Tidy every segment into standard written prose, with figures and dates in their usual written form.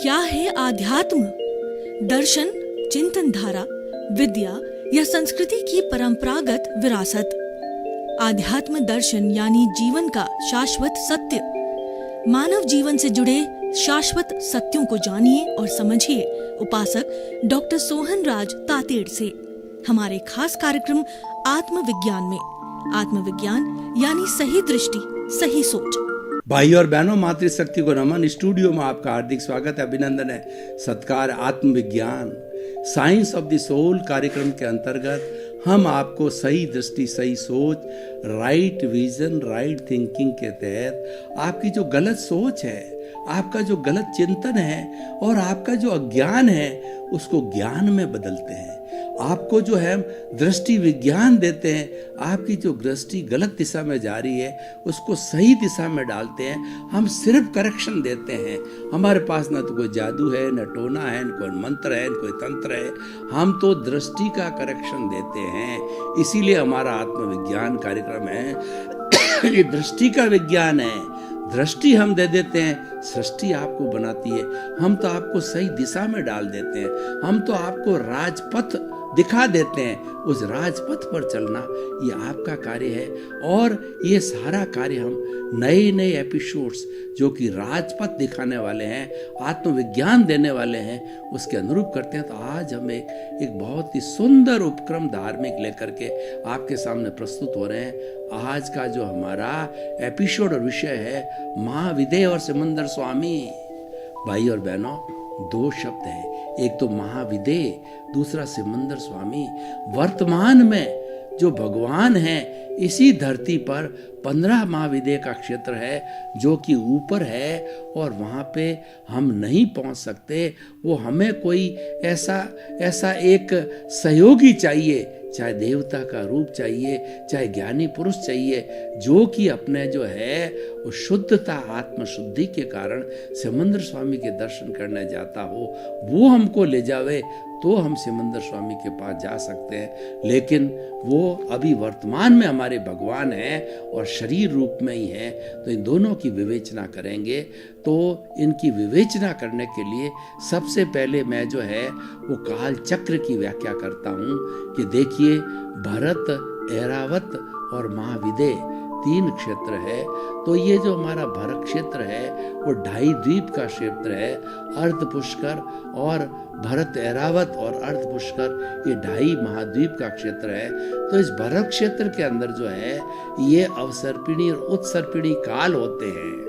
क्या है आध्यात्म? दर्शन, चिंतन धारा, विद्या या संस्कृति की परंपरागत विरासत। आध्यात्म दर्शन यानी जीवन का शाश्वत सत्य। मानव जीवन से जुड़े शाश्वत सत्यों को जानिए और समझिए उपासक डॉक्टर सोहन राज तातेड़ से हमारे खास कार्यक्रम आत्मविज्ञान में। आत्मविज्ञान यानी सही दृष्टि, सही सोच। भाई और बहनों, मातृशक्ति को नमन। स्टूडियो में आपका हार्दिक स्वागत है, अभिनंदन है, सत्कार। आत्मविज्ञान साइंस ऑफ द सोल कार्यक्रम के अंतर्गत हम आपको सही दृष्टि, सही सोच, राइट विजन, राइट थिंकिंग के तहत आपकी जो गलत सोच है, आपका जो गलत चिंतन है और आपका जो अज्ञान है उसको ज्ञान में बदलते हैं। आपको जो है दृष्टि विज्ञान देते हैं। आपकी जो दृष्टि गलत दिशा में जा रही है उसको सही दिशा में डालते हैं। हम सिर्फ करेक्शन देते हैं। हमारे पास न तो कोई जादू है, न टोना है, न कोई मंत्र है, न कोई तंत्र है। हम तो दृष्टि का करेक्शन देते हैं। इसीलिए हमारा आत्मविज्ञान कार्यक्रम है। ये दृष्टि का विज्ञान है। दृष्टि हम दे देते हैं, सृष्टि आपको बनाती है। हम तो आपको सही दिशा में डाल देते हैं। हम तो आपको राजपथ दिखा देते हैं। उस राजपथ पर चलना ये आपका कार्य है। और ये सारा कार्य हम नए नए एपिसोड्स जो कि राजपथ दिखाने वाले हैं, आत्मविज्ञान देने वाले हैं, उसके अनुरूप करते हैं। तो आज हम एक बहुत ही सुंदर उपक्रम धार्मिक लेकर के आपके सामने प्रस्तुत हो रहे हैं। आज का जो हमारा एपिसोड और विषय है महाविदेह और सिमंदर स्वामी। भाई और बहनों, दो शब्द हैं, एक तो महाविदेह, दूसरा सिमंदर स्वामी। वर्तमान में जो भगवान हैं, इसी धरती पर 15 महाविदेह का क्षेत्र है जो कि ऊपर है और वहाँ पे हम नहीं पहुँच सकते। वो हमें कोई ऐसा एक सहयोगी चाहिए, चाहे देवता का रूप चाहिए, चाहे ज्ञानी पुरुष चाहिए, जो कि अपने जो है वो शुद्धता, आत्मशुद्धि के कारण सिमंदर स्वामी के दर्शन करने जाता हो, वो हमको ले जावे तो हम सिमंदर स्वामी के पास जा सकते हैं। लेकिन वो अभी वर्तमान में हमारे भगवान हैं और शरीर रूप में ही हैं। तो इन दोनों की विवेचना करेंगे। तो इनकी विवेचना करने के लिए सबसे पहले मैं जो है वो काल चक्र की व्याख्या करता हूँ कि देखिए, भरत, ऐरावत और महाविदेह 3 क्षेत्र है। तो ये जो हमारा भरत क्षेत्र है वो 2.5 द्वीप का क्षेत्र है। अर्ध पुष्कर और भरत ऐरावत और अर्ध पुष्कर ये 2.5 महाद्वीप का क्षेत्र है। तो इस भरत क्षेत्र के अंदर जो है ये अवसर्पिणी और उत्सर्पिणी काल होते हैं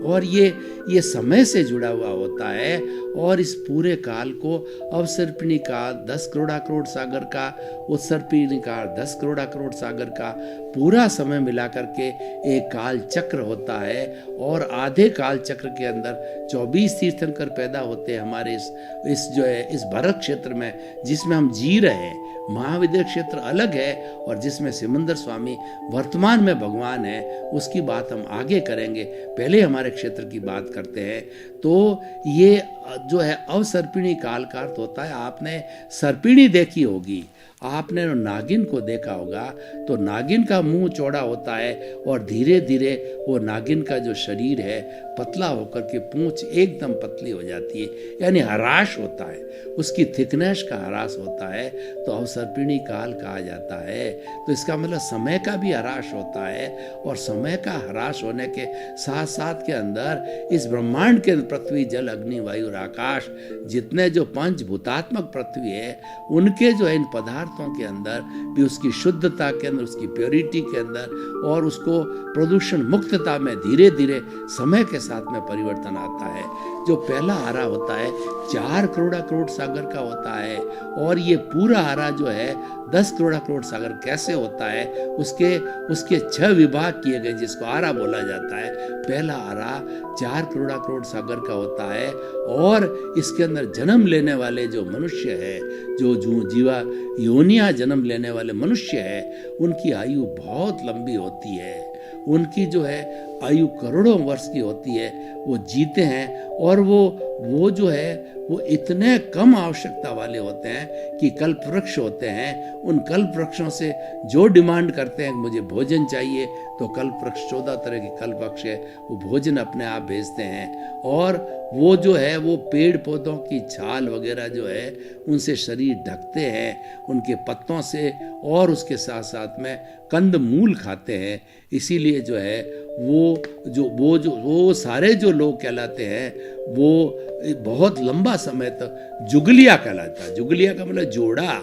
और ये समय से जुड़ा हुआ होता है। और इस पूरे काल को अवसर्पिणी काल 10 करोड़ सागर का, उत्सर्पिणी काल 10 करोड़ सागर का पूरा समय मिला करके एक काल चक्र होता है। और आधे काल चक्र के अंदर 24 तीर्थंकर पैदा होते हैं हमारे इस जो है इस भरत क्षेत्र में, जिसमें हम जी रहे हैं। महाविदेह क्षेत्र अलग है और जिसमें सिमंदर स्वामी वर्तमान में भगवान है, उसकी बात हम आगे करेंगे। पहले हमारे क्षेत्र की बात करते हैं। तो ये जो है अवसर्पिणी काल का अर्थ होता है, आपने सर्पिणी देखी होगी, आपने नागिन को देखा होगा। तो नागिन का मुंह चौड़ा होता है और धीरे धीरे वो नागिन का जो शरीर है पतला होकर के पूंछ एकदम पतली हो जाती है, यानी ह्रास होता है, उसकी थिकनेस का ह्रास होता है। तो अवसर्पिणी काल कहा जाता है। तो इसका मतलब समय का भी ह्रास होता है। और समय का ह्रास होने के साथ साथ के अंदर इस ब्रह्मांड के पृथ्वी, जल, अग्नि, वायु और आकाश, जितने जो पंचभूतात्मक पृथ्वी है, उनके जो है इन पदार्थों के अंदर भी उसकी शुद्धता के अंदर, उसकी प्योरिटी के अंदर और उसको प्रदूषण मुक्तता में धीरे धीरे समय के साथ में परिवर्तन आता है। जो पहला आरा होता है 4 करोड़ सागर का होता है। और ये पूरा आरा जो है 10 करोड़ सागर कैसे होता है, उसके 6 विभाग किए गए, जिसको आरा बोला जाता है। पहला आरा 4 करोड़ सागर का होता है। और इसके अंदर जन्म लेने वाले जो मनुष्य है, जो जीवा योनिया जन्म लेने वाले मनुष्य है, उनकी आयु बहुत लंबी होती है। उनकी जो है आयु करोड़ों वर्ष की होती है वो जीते हैं, और वो जो है वो इतने कम आवश्यकता वाले होते हैं कि कल्प वृक्ष होते हैं। उन कल्प वृक्षों से जो डिमांड करते हैं मुझे भोजन चाहिए, तो कल्प वृक्ष 14 तरह के कल्प वृक्ष है, वो भोजन अपने आप भेजते हैं। और वो जो है वो पेड़ पौधों की छाल वगैरह जो है उनसे शरीर ढकते हैं, उनके पत्तों से, और उसके साथ साथ में कंद मूल खाते हैं। इसीलिए जो है वो सारे जो लोग कहलाते हैं वो बहुत लंबा समय तक जुगलिया कहलाता है। जुगलिया का मतलब जोड़ा,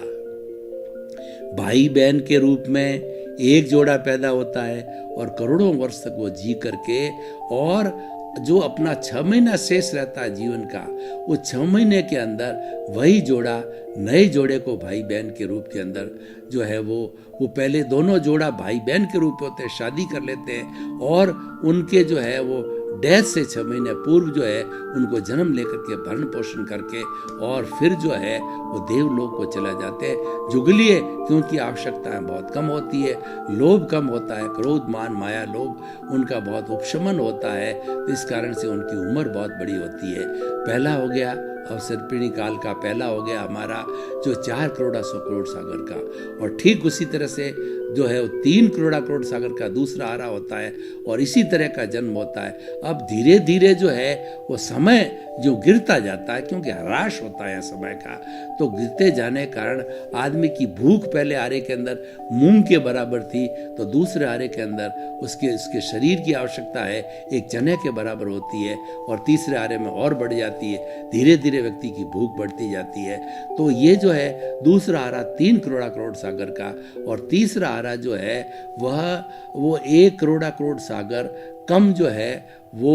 भाई बहन के रूप में एक जोड़ा पैदा होता है और करोड़ों वर्ष तक वो जी करके, और जो अपना 6 महीना शेष रहता है जीवन का, वो 6 महीने के अंदर वही जोड़ा नए जोड़े को भाई बहन के रूप के अंदर जो है वो पहले दोनों जोड़ा भाई बहन के रूप होते हैं, शादी कर लेते हैं, और उनके जो है वो डेथ से 6 महीने पूर्व जो है उनको जन्म लेकर के भरण पोषण करके, और फिर जो है वो देवलोक को चला जाते हैं। जुगलिए क्योंकि आवश्यकताएं बहुत कम होती है, लोभ कम होता है, क्रोध मान माया लोभ उनका बहुत उपशमन होता है, तो इस कारण से उनकी उम्र बहुत बड़ी होती है। पहला हो गया अवसर्पिणी काल का, पहला हो गया हमारा जो 4 करोड़ 100 करोड़ सागर का, और ठीक उसी तरह से जो है 3 करोड़ सागर का दूसरा आरा होता है, और इसी तरह का जन्म होता है। अब धीरे धीरे जो है वो समय जो गिरता जाता है, क्योंकि ह्रास होता है समय का, तो गिरते जाने के कारण आदमी की भूख पहले आरे के अंदर मूंग के बराबर थी, तो दूसरे आरे के अंदर उसके शरीर की आवश्यकता है एक चने के बराबर होती है, और तीसरे आरे में और बढ़ जाती है। धीरे धीरे व्यक्ति की भूख बढ़ती जाती है। तो ये जो है दूसरा आरा 3 करोड़ सागर का, और तीसरा आरा जो है वो 1 करोड़ सागर कम जो है वो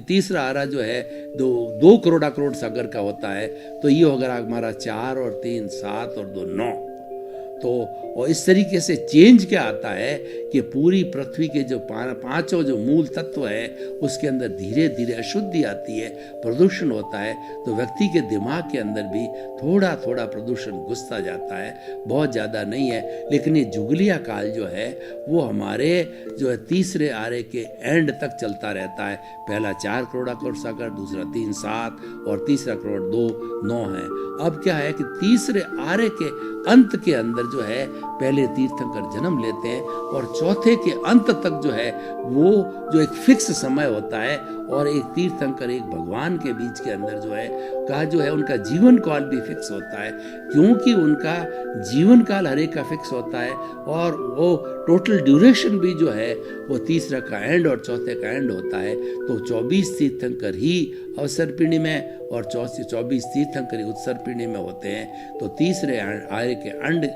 तीसरा आरा जो है 2 करोड़ सागर का होता है। तो ये होगा हमारा 4 और 3 7 और 2 9। तो और इस तरीके से चेंज क्या आता है कि पूरी पृथ्वी के जो पांचों जो मूल तत्व है उसके अंदर धीरे धीरे अशुद्धि आती है, प्रदूषण होता है। तो व्यक्ति के दिमाग के अंदर भी थोड़ा थोड़ा प्रदूषण घुसता जाता है, बहुत ज़्यादा नहीं है। लेकिन ये जुगलिया काल जो है वो हमारे जो है तीसरे आरे के एंड तक चलता रहता है। पहला 4 करोड़ सागर, दूसरा 3 7 और तीसरा करोड़ 2 9 है। अब क्या है कि तीसरे आरे के अंत के अंदर जो है पहले तीर्थंकर जन्म लेते हैं, और चौथे के अंत तक जो है वो जो एक फिक्स समय होता है, और एक तीर्थंकर एक भगवान के बीच के अंदर जो है उनका जीवन काल भी फिक्स होता है, क्योंकि उनका जीवन काल हर एक का फिक्स होता है, और वो टोटल ड्यूरेशन भी जो है वो तीसरा का एंड और चौथे का एंड होता है। तो 24 तीर्थंकर ही अवसर्पिणी में और 24 तीर्थंकर उत्सर्पिणी में होते हैं। तो तीसरे आर्य के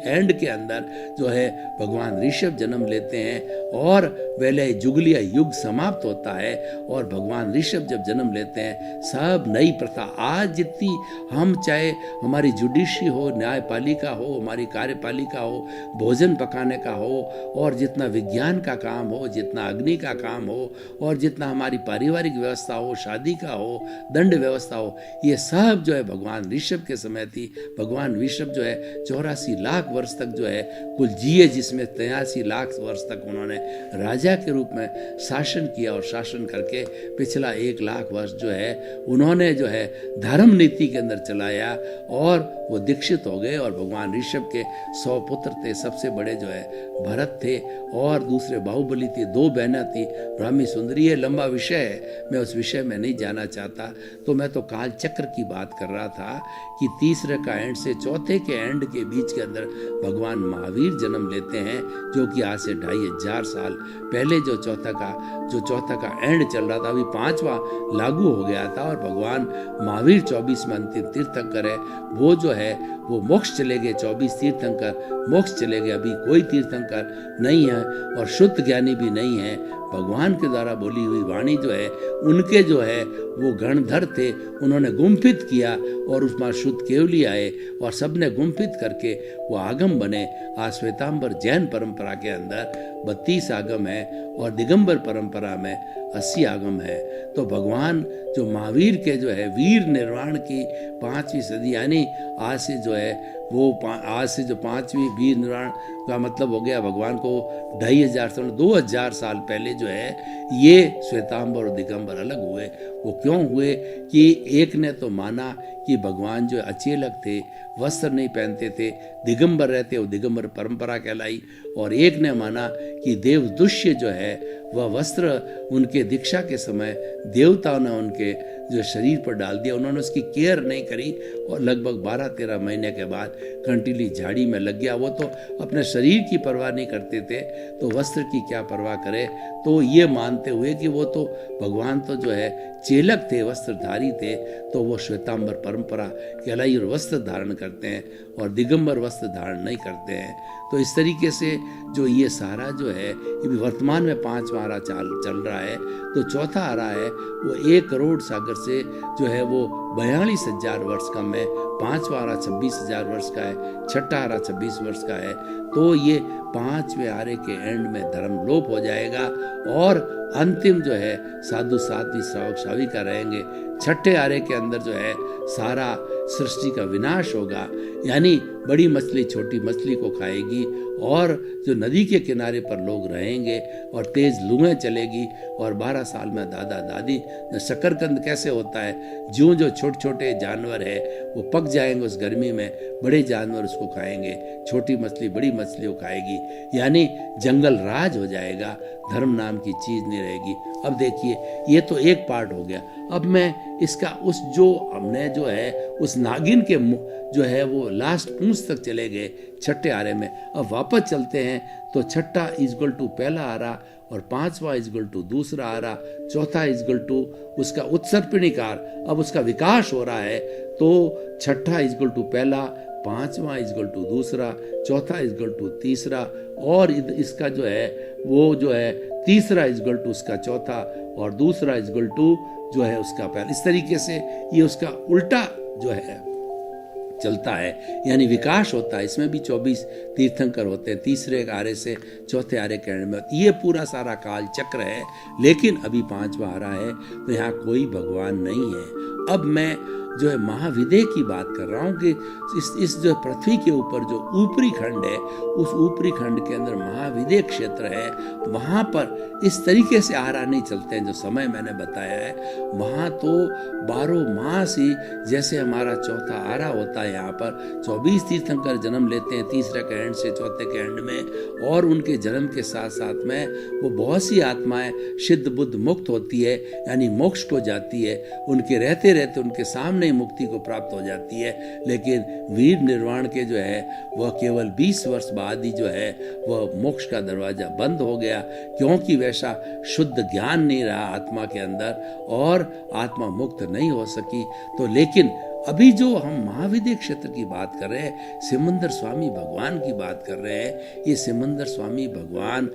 एंड के अंदर जो है भगवान ऋषभ जन्म लेते हैं, और पहले जुगलिया युग समाप्त होता है, और भगवान ऋषभ जब जन्म लेते हैं सब नई प्रथा, आज जितनी हम चाहे हमारी जुडिशरी हो, न्यायपालिका हो, हमारी कार्यपालिका हो, भोजन पकाने का हो, और जितना विज्ञान का काम हो, जितना अग्नि का काम हो, और जितना हमारी पारिवारिक व्यवस्था हो, शादी का हो, दंड व्यवस्था हो, ये सब जो है भगवान ऋषभ के समय थी। भगवान ऋषभ जो है 84 लाख वर्ष तक जो है कुल जिए, जिसमें 83 लाख वर्ष तक उन्होंने राजा के रूप में शासन किया, और शासन करके पिछला 1 लाख वर्ष जो है उन्होंने जो है धर्म नीति के अंदर चलाया, और वो दीक्षित हो गए। और भगवान ऋषभ के 100 पुत्र थे, सबसे बड़े जो है भरत थे, और दूसरे बाहुबली थे, 2 बहनें थी, ब्राह्मी सुंदरी। ये लंबा विषय है, मैं उस विषय में नहीं जाना चाहता। तो मैं तो काल चक्र की बात कर रहा था कि तीसरे का एंड से चौथे के एंड के बीच के अंदर भगवान महावीर जन्म लेते हैं, जो कि आज से 2500 साल पहले जो चौथा का एंड चल रहा था, अभी 5वां लागू हो गया था। और भगवान महावीर 24 में अंतिम तीर्थंकर है, वो जो है वो मोक्ष चले गए। 24 तीर्थंकर मोक्ष चले गए, अभी कोई तीर्थंकर नहीं है, और शुद्ध ज्ञानी भी नहीं है। भगवान के द्वारा बोली हुई वाणी जो है उनके जो है वो गणधर थे, उन्होंने गुम्फित किया, और उसमें शुद्ध केवली आए, और सबने गुम्फित करके वो आगम बने। आज श्वेतांबर जैन परंपरा के अंदर 32 आगम है, और दिगंबर परंपरा में 80 आगम है। तो भगवान जो महावीर के जो है वीर निर्वाण की 5वीं सदी, यानी आज से जो है वो आज से जो 5वीं वीर निर्वाण का मतलब हो गया भगवान को 2500 साल पहले जो है ये श्वेतांबर और दिगंबर अलग हुए। वो क्यों हुए कि एक ने तो माना कि भगवान जो अचेलक थे, वस्त्र नहीं पहनते थे, दिगंबर रहते, वो दिगंबर परंपरा कहलाई। और एक ने माना कि देवदुष्य जो है वह वस्त्र उनके दीक्षा के समय देवताओं ने उनके जो शरीर पर डाल दिया, उन्होंने उसकी केयर नहीं करी और लगभग 12-13 महीने के बाद कंटीली झाड़ी में लग गया। वो तो अपने शरीर की परवाह नहीं करते थे तो वस्त्र की क्या परवाह करे। तो ये मानते हुए कि वो तो भगवान तो जो है चेलक थे, वस्त्रधारी थे, तो वो श्वेतांबर परंपरा कहलाई और वस्त्र धारण करते हैं और दिगंबर वस्त्र धारण नहीं करते हैं। तो इस तरीके से जो ये सारा जो है ये भी वर्तमान में 5वां आरा चल रहा है। तो चौथा आरा है वो 1 करोड़ सागर से जो है वो 42,000 वर्ष कम है। 5वां आरा 26,000 वर्ष का है, छठा आरा 26 वर्ष का है। तो ये 5वें आरे के एंड में धर्म लोप हो जाएगा और अंतिम जो है साधु साध्वी श्रावक श्राविका रहेंगे। छठे आरे के अंदर जो है सारा सृष्टि का विनाश होगा, यानी बड़ी मछली छोटी मछली को खाएगी और जो नदी के किनारे पर लोग रहेंगे और तेज लूहें चलेगी और 12 साल में दादा दादी शकरकंद कैसे होता है, जो छोटे छोटे जानवर है वो पक जाएंगे उस गर्मी में, बड़े जानवर उसको खाएंगे, छोटी मछली बड़ी मछली को खाएगी, यानी जंगल राज हो जाएगा, धर्म नाम की चीज नहीं रहेगी। अब देखिए ये तो एक पार्ट हो गया। अब मैं इसका उस जो हमने जो है उस नागिन के जो है वो लास्ट पूंछ तक चले गए छठे आरे में। अब वापस चलते हैं तो छठा इजगल टू पहला आरा और 5वां इजगल टू दूसरा आरा, चौथा इजगल टू उसका उत्सर्पिणीकार, अब उसका विकास हो रहा है। तो छठा इजगल टू पहला, 5वां इजगल टू दूसरा, चौथा इजगल टू तीसरा और इसका जो है वो जो है तीसरा इजगल टू उसका चौथा और दूसरा इजगल टू जो है उसका पहला। इस तरीके से ये उसका उल्टा जो है चलता है, यानी विकास होता है। इसमें भी 24 तीर्थंकर होते हैं, तीसरे आरे से चौथे आरे के एंड में। ये पूरा सारा काल चक्र है, लेकिन अभी 5वां आरा है तो यहाँ कोई भगवान नहीं है। अब मैं जो है महाविदेह की बात कर रहा हूँ कि इस जो पृथ्वी के ऊपर जो ऊपरी खंड है, उस ऊपरी खंड के अंदर महाविदेह क्षेत्र है। वहाँ पर इस तरीके से आरा नहीं चलते हैं जो समय मैंने बताया है। वहाँ तो 12 मास ही जैसे हमारा चौथा आरा होता है, यहाँ पर 24 तीर्थंकर जन्म लेते हैं तीसरे के एंड से चौथे के एंड में, और उनके जन्म के साथ साथ में वो बहुत सी आत्माएं सिद्ध बुद्ध मुक्त होती है, यानी मोक्ष को जाती है। उनके रहते रहते उनके सामने मुक्ति को प्राप्त हो जाती है। लेकिन वीर निर्वाण के जो है वह केवल 20 वर्ष बाद ही जो है वह मोक्ष का दरवाजा बंद हो गया, क्योंकि वैसा शुद्ध ज्ञान नहीं रहा आत्मा के अंदर और आत्मा मुक्त नहीं हो सकी। तो लेकिन अभी जो हम महाविदेह क्षेत्र की बात कर रहे हैं, सिमंदर स्वामी भगवान की बात कर रहे हैं, ये सिमंदर स्वामी भगवान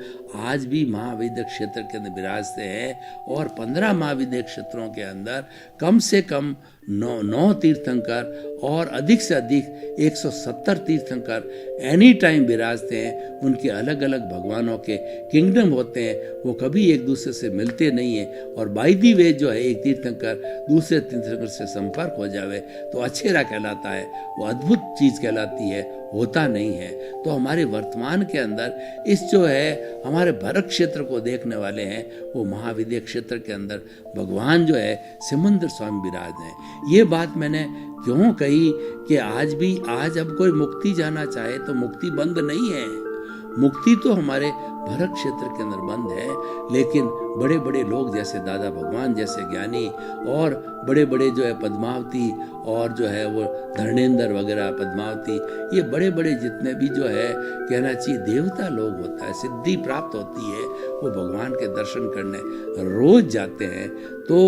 आज भी महाविदेह क्षेत्र के अंदर विराजते हैं और 15 महाविदेह क्षेत्रों के अंदर कम से कम 9 तीर्थंकर और अधिक से अधिक 170 तीर्थंकर एनी टाइम विराजते हैं। उनके अलग अलग भगवानों के किंगडम होते हैं, वो कभी एक दूसरे से मिलते नहीं हैं। और बाय दी वे जो है एक तीर्थंकर दूसरे तीर्थंकर से संपर्क हो जावे तो अछेरा कहलाता है, वो अद्भुत चीज कहलाती है, होता नहीं है। तो हमारे वर्तमान के अंदर इस जो है हमारे भरत क्षेत्र को देखने वाले हैं, वो महाविदेह क्षेत्र के अंदर भगवान जो है सिमंदर स्वामी विराज हैं। ये बात मैंने क्यों कही कि आज अब कोई मुक्ति जाना चाहे तो मुक्ति बंद नहीं है। मुक्ति तो हमारे भरत क्षेत्र के अंदर बंद है, लेकिन बड़े बड़े लोग जैसे दादा भगवान जैसे ज्ञानी और बड़े बड़े जो है पद्मावती और जो है वो धर्मेंद्र वगैरह पद्मावती, ये बड़े बड़े जितने भी जो है कहना चाहिए देवता लोग होता है, सिद्धि प्राप्त होती है, वो भगवान के दर्शन करने रोज जाते हैं। तो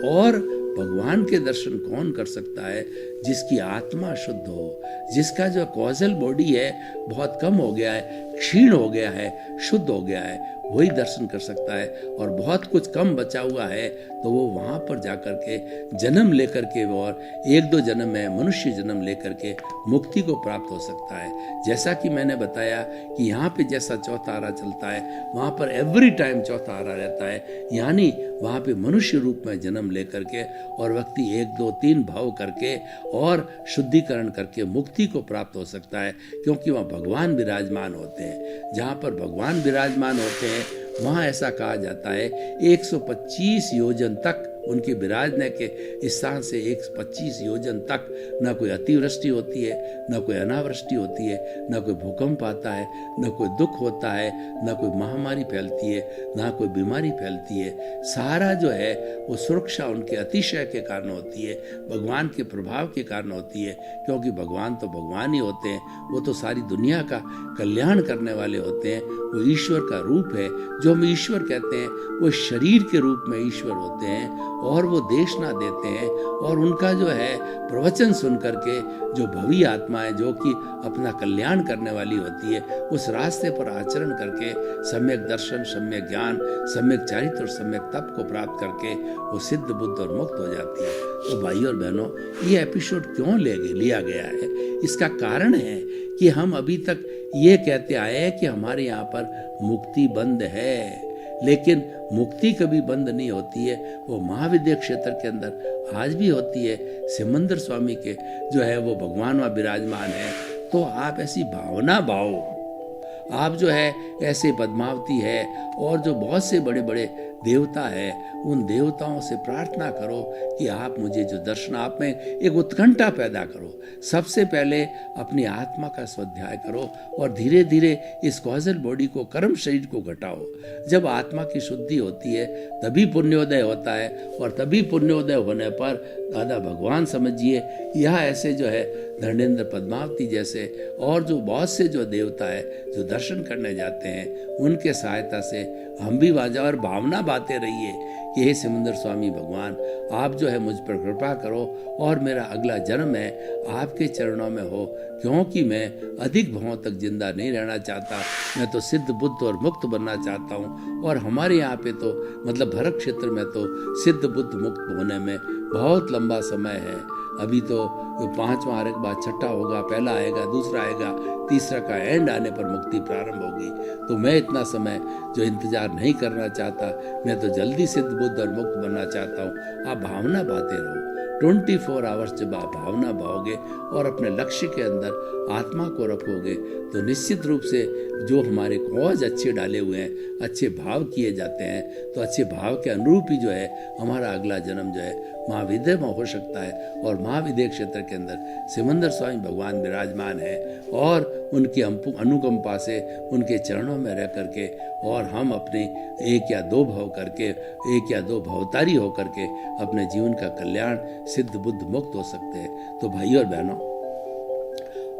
और भगवान के दर्शन कौन कर सकता है? जिसकी आत्मा शुद्ध हो, जिसका जो कॉजल बॉडी है बहुत कम हो गया है, क्षीण हो गया है, शुद्ध हो गया है, वही दर्शन कर सकता है। और बहुत कुछ कम बचा हुआ है तो वो वहाँ पर जाकर के जन्म लेकर के और 1-2 जन्म में मनुष्य जन्म लेकर के मुक्ति को प्राप्त हो सकता है। जैसा कि मैंने बताया कि यहाँ पे जैसा चौथा आरा चलता है वहाँ पर एवरी टाइम चौथा आरा रहता है, यानी वहाँ पे मनुष्य रूप में जन्म लेकर के और व्यक्ति 1-2-3 भाव करके और शुद्धिकरण करके मुक्ति को प्राप्त हो सकता है, क्योंकि वहाँ भगवान विराजमान होते हैं। जहाँ पर भगवान विराजमान होते हैं वहाँ ऐसा कहा जाता है 125 योजन तक उनके विराजने के स्थान से 125 योजन तक न कोई अतिवृष्टि होती है, न कोई अनावृष्टि होती है, न कोई भूकंप आता है, न कोई दुख होता है, न कोई महामारी फैलती है, न कोई बीमारी फैलती है। सारा जो है वो सुरक्षा उनके अतिशय के कारण होती है, भगवान के प्रभाव के कारण होती है, क्योंकि भगवान तो भगवान ही होते हैं। वो तो सारी दुनिया का कल्याण करने वाले होते हैं। वो ईश्वर का रूप है। जो हम ईश्वर कहते हैं वो शरीर के रूप में ईश्वर होते हैं और वो देशना देते हैं। और उनका जो है प्रवचन सुन करके जो भवी आत्माएं जो कि अपना कल्याण करने वाली होती है, उस रास्ते पर आचरण करके सम्यक दर्शन, सम्यक ज्ञान, सम्यक चारित्र और सम्यक तप को प्राप्त करके वो सिद्ध बुद्ध और मुक्त हो जाती है। तो भाई और बहनों, ये एपिसोड क्यों लिया गया है? इसका कारण है कि हम अभी तक ये कहते आए हैं कि हमारे यहाँ पर मुक्ति बंद है, लेकिन मुक्ति कभी बंद नहीं होती है। वो महाविद्या क्षेत्र के अंदर आज भी होती है। सिमंदर स्वामी के जो है वो भगवान वहाँ विराजमान है। तो आप ऐसी भावना भाव, आप जो है ऐसे पद्मावती है और जो बहुत से बड़े बड़े देवता है, उन देवताओं से प्रार्थना करो कि आप मुझे जो दर्शन, आप में एक उत्कंठा पैदा करो। सबसे पहले अपनी आत्मा का स्वाध्याय करो और धीरे धीरे इस कॉजल बॉडी को, कर्म शरीर को घटाओ। जब आत्मा की शुद्धि होती है तभी पुण्योदय होता है, और तभी पुण्योदय होने पर दादा भगवान समझिए, यह ऐसे जो है धर्मेंद्र पद्मावती जैसे और जो बहुत से जो देवता है जो दर्शन करने जाते हैं, उनके सहायता से हम भी वाजा और भावना बातें रहिए कि हे सिमंदर स्वामी भगवान, आप जो है मुझ पर कृपा करो और मेरा अगला जन्म है आपके चरणों में हो, क्योंकि मैं अधिक भावों तक जिंदा नहीं रहना चाहता। मैं तो सिद्ध बुद्ध और मुक्त बनना चाहता हूँ। और हमारे यहाँ पे तो मतलब भरत क्षेत्र में तो सिद्ध बुद्ध मुक्त होने में बहुत लंबा समय है। अभी तो 5वां आरे के बाद 6ठा होगा, पहला आएगा, दूसरा आएगा, तीसरा का एंड आने पर मुक्ति प्रारंभ होगी। तो मैं इतना समय जो इंतजार नहीं करना चाहता, मैं तो जल्दी सिद्ध बुद्ध और मुक्त बनना चाहता हूँ। आप भावना बातें रहो। 24 आवर्स जब आप भावना भाओगे और अपने लक्ष्य के अंदर आत्मा को रखोगे तो निश्चित रूप से जो हमारे कॉज अच्छे डाले हुए हैं, अच्छे भाव किए जाते हैं, तो अच्छे भाव के अनुरूप ही जो है हमारा अगला जन्म जो है महाविद्या में हो सकता है। और महाविद्या क्षेत्र के अंदर सिमंदर स्वामी भगवान विराजमान है और उनकी अनुकंपा से उनके चरणों में रह करके और हम अपने 1 या 2 भाव करके, 1 या 2 भावतारी हो करके अपने जीवन का कल्याण सिद्ध बुद्ध मुक्त हो सकते हैं। तो भाई और बहनों,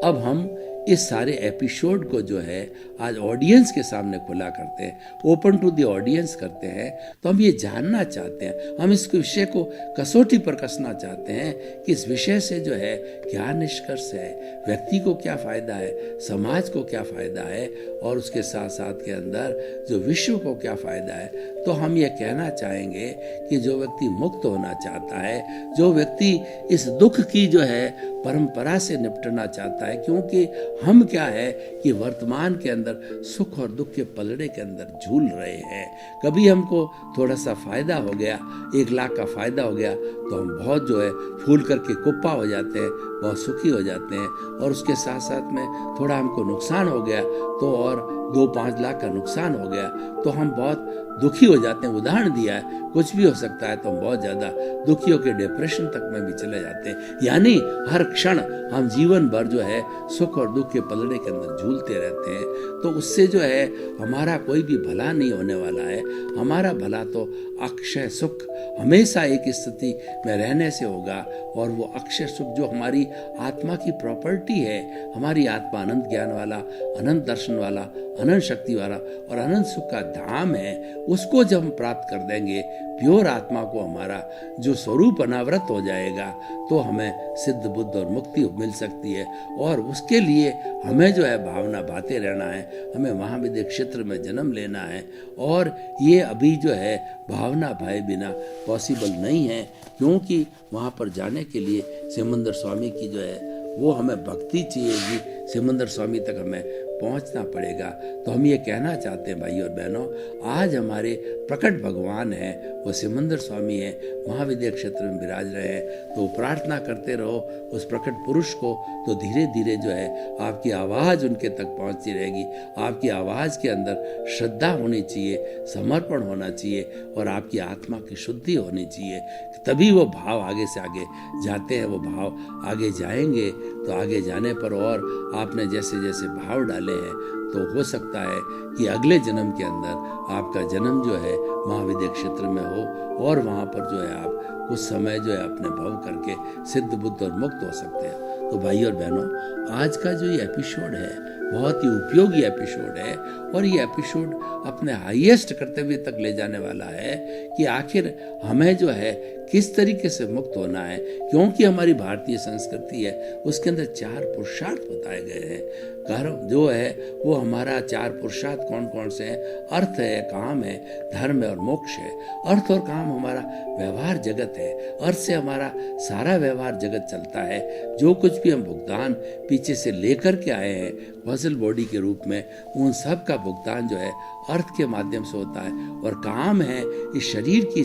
अब हम इस सारे एपिसोड को जो है आज ऑडियंस के सामने खुला करते हैं, ओपन टू द ऑडियंस करते हैं। तो हम ये जानना चाहते हैं, हम इस विषय को कसौटी पर कसना चाहते हैं कि इस विषय से जो है क्या निष्कर्ष है, व्यक्ति को क्या फायदा है, समाज को क्या फायदा है और उसके साथ साथ के अंदर जो विश्व को क्या फायदा है। तो हम ये कहना चाहेंगे कि जो व्यक्ति मुक्त होना चाहता है, जो व्यक्ति इस दुख की जो है परंपरा से निपटना चाहता है, क्योंकि हम क्या है कि वर्तमान के अंदर सुख और दुख के पलड़े के अंदर झूल रहे हैं। कभी हमको थोड़ा सा फायदा हो गया, 1 लाख का फायदा हो गया तो हम बहुत जो है फूल करके कुप्पा हो जाते हैं, बहुत सुखी हो जाते हैं। और उसके साथ साथ में थोड़ा हमको नुकसान हो गया तो और 2-5 लाख का नुकसान हो गया तो हम बहुत दुखी हो जाते हैं। उदाहरण दिया है, कुछ भी हो सकता है तो हम बहुत ज़्यादा दुखी होकर डिप्रेशन तक में भी चले जाते हैं। यानी हर क्षण हम जीवन भर जो है सुख और दुख के पलड़े के अंदर झूलते रहते हैं। तो उससे जो है हमारा कोई भी भला नहीं होने वाला है। हमारा भला तो अक्षय सुख हमेशा एक स्थिति में रहने से होगा, और वो अक्षय सुख जो हमारी आत्मा की प्रॉपर्टी है, हमारी आत्मा अनंत ज्ञान वाला, अनंत दर्शन वाला, अनंत शक्ति वाला और अनंत सुख का धाम है, उसको जब हम प्राप्त कर देंगे, प्योर आत्मा को हमारा जो स्वरूप अनावृत हो जाएगा, तो हमें सिद्ध बुद्ध और मुक्ति मिल सकती है। और उसके लिए हमें जो है भावना भाते रहना है, हमें महाविद्य क्षेत्र में जन्म लेना है। और ये अभी जो है भावना भाए बिना पॉसिबल नहीं है, क्योंकि वहाँ पर जाने के लिए सिमंदर स्वामी की जो है वो हमें भक्ति चाहिएगी, सिमंदर स्वामी तक हमें पहुंचना पड़ेगा। तो हम ये कहना चाहते हैं भाई और बहनों, आज हमारे प्रकट भगवान हैं, वो सिमंदर स्वामी हैं, महाविद्या क्षेत्र में विराज रहे हैं। तो प्रार्थना करते रहो उस प्रकट पुरुष को, तो धीरे धीरे जो है आपकी आवाज़ उनके तक पहुंचती रहेगी। आपकी आवाज़ के अंदर श्रद्धा होनी चाहिए, समर्पण होना चाहिए और आपकी आत्मा की शुद्धि होनी चाहिए, तभी वो भाव आगे से आगे जाते हैं। वो भाव आगे जाएंगे तो आगे जाने पर, और आपने जैसे जैसे भाव डाले हैं, तो हो सकता है कि अगले जन्म के अंदर आपका जन्म जो है महाविद्या क्षेत्र में हो, और वहाँ पर जो है आप कुछ समय जो है अपने भव करके सिद्ध बुद्ध और मुक्त हो सकते हैं। तो भाई और बहनों, आज का जो ये एपिसोड है बहुत ही उपयोगी एपिसोड है, और ये एपिसोड अपने हाईएस्ट कर्तव्य तक ले जाने वाला है कि आखिर हमें जो है किस तरीके से मुक्त होना है। क्योंकि हमारी भारतीय संस्कृति है, उसके अंदर 4 पुरुषार्थ बताए गए हैं। कर्म जो है वो हमारा 4 पुरुषार्थ कौन कौन से हैं? अर्थ है, काम है, धर्म है और मोक्ष है। अर्थ और काम हमारा व्यवहार जगत है, अर्थ से हमारा सारा व्यवहार जगत चलता है। जो कुछ भी हम भुगतान पीछे से लेकर के आए हैं कॉजल बॉडी के रूप में, उन सब का भुगतान जो है अर्थ के माध्यम से होता है। और काम है इस शरीर की,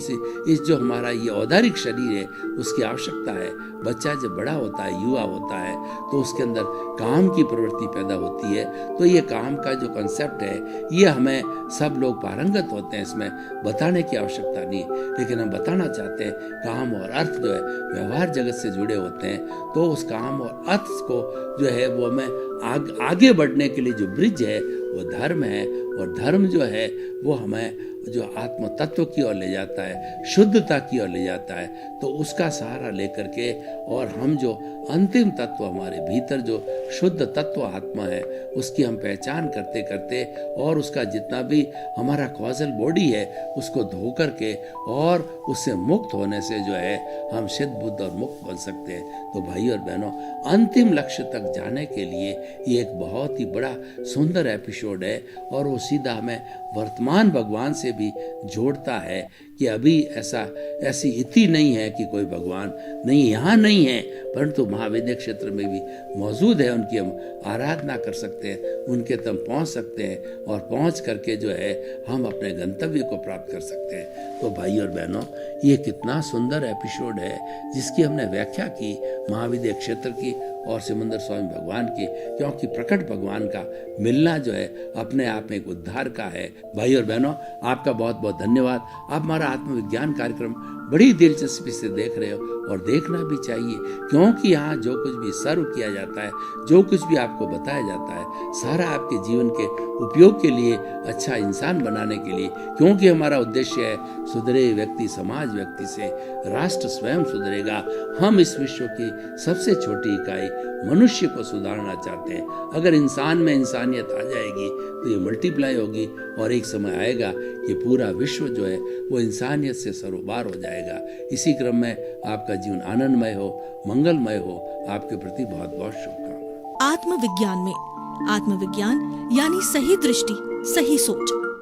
इस जो हमारा ये औदारिक शरीर है उसकी आवश्यकता है। बच्चा जब बड़ा होता है, युवा होता है, तो उसके अंदर काम की प्रवृत्ति पैदा होती है। तो ये काम का जो कंसेप्ट है, ये हमें सब लोग पारंगत होते हैं, इसमें बताने की आवश्यकता नहीं, लेकिन हम बताना चाहते हैं काम और अर्थ जो है व्यवहार जगत से जुड़े होते हैं। तो उस काम और अर्थ को जो है वो हमें आगे बढ़ने के लिए जो ब्रिज है वो धर्म है, और धर्म जो है वो हमें जो आत्म तत्व की ओर ले जाता है, शुद्धता की ओर ले जाता है। तो उसका सहारा लेकर के, और हम जो अंतिम तत्व हमारे भीतर जो शुद्ध तत्व आत्मा है उसकी हम पहचान करते करते, और उसका जितना भी हमारा कॉजल बॉडी है उसको धो करके, और उससे मुक्त होने से जो है हम सिद्ध बुद्ध और मुक्त बन सकते हैं। तो भाई और बहनों, अंतिम लक्ष्य तक जाने के लिए ये एक बहुत ही बड़ा सुंदर एपिसोड है, और वो सीधा हमें वर्तमान भगवान से भी जोड़ता है कि अभी ऐसी इति नहीं है कि कोई भगवान नहीं, यहाँ नहीं है, परंतु महाविद्या क्षेत्र में भी मौजूद है। उनकी हम आराधना कर सकते हैं, उनके तक पहुँच सकते हैं, और पहुँच करके जो है हम अपने गंतव्य को प्राप्त कर सकते हैं। तो भाई और बहनों, ये कितना सुंदर एपिसोड है जिसकी हमने व्याख्या की महाविद्या क्षेत्र की और सिमंदर स्वामी भगवान की, क्योंकि प्रकट भगवान का मिलना जो है अपने आप में एक उद्धार का है। भाई और बहनों, आपका बहुत बहुत धन्यवाद। आप हमारा आत्मविज्ञान कार्यक्रम बड़ी दिलचस्पी से देख रहे हो, और देखना भी चाहिए, क्योंकि यहाँ जो कुछ भी सर्व किया जाता है, जो कुछ भी आपको बताया जाता है, सारा आपके जीवन के उपयोग के लिए, अच्छा इंसान बनाने के लिए। क्योंकि हमारा उद्देश्य है सुधरे व्यक्ति समाज व्यक्ति से राष्ट्र स्वयं सुधरेगा। हम इस विश्व की सबसे छोटी इकाई मनुष्य को सुधारना चाहते हैं। अगर इंसान में इंसानियत आ जाएगी तो ये मल्टीप्लाई होगी, और एक समय आएगा कि पूरा विश्व जो है वो इंसानियत से सरोबार हो जाएगा। इसी क्रम में आपका जीवन आनंदमय हो, मंगलमय हो। आपके प्रति बहुत बहुत शुभकामनाएं। आत्मविज्ञान में आत्मविज्ञान यानी सही दृष्टि, सही सोच।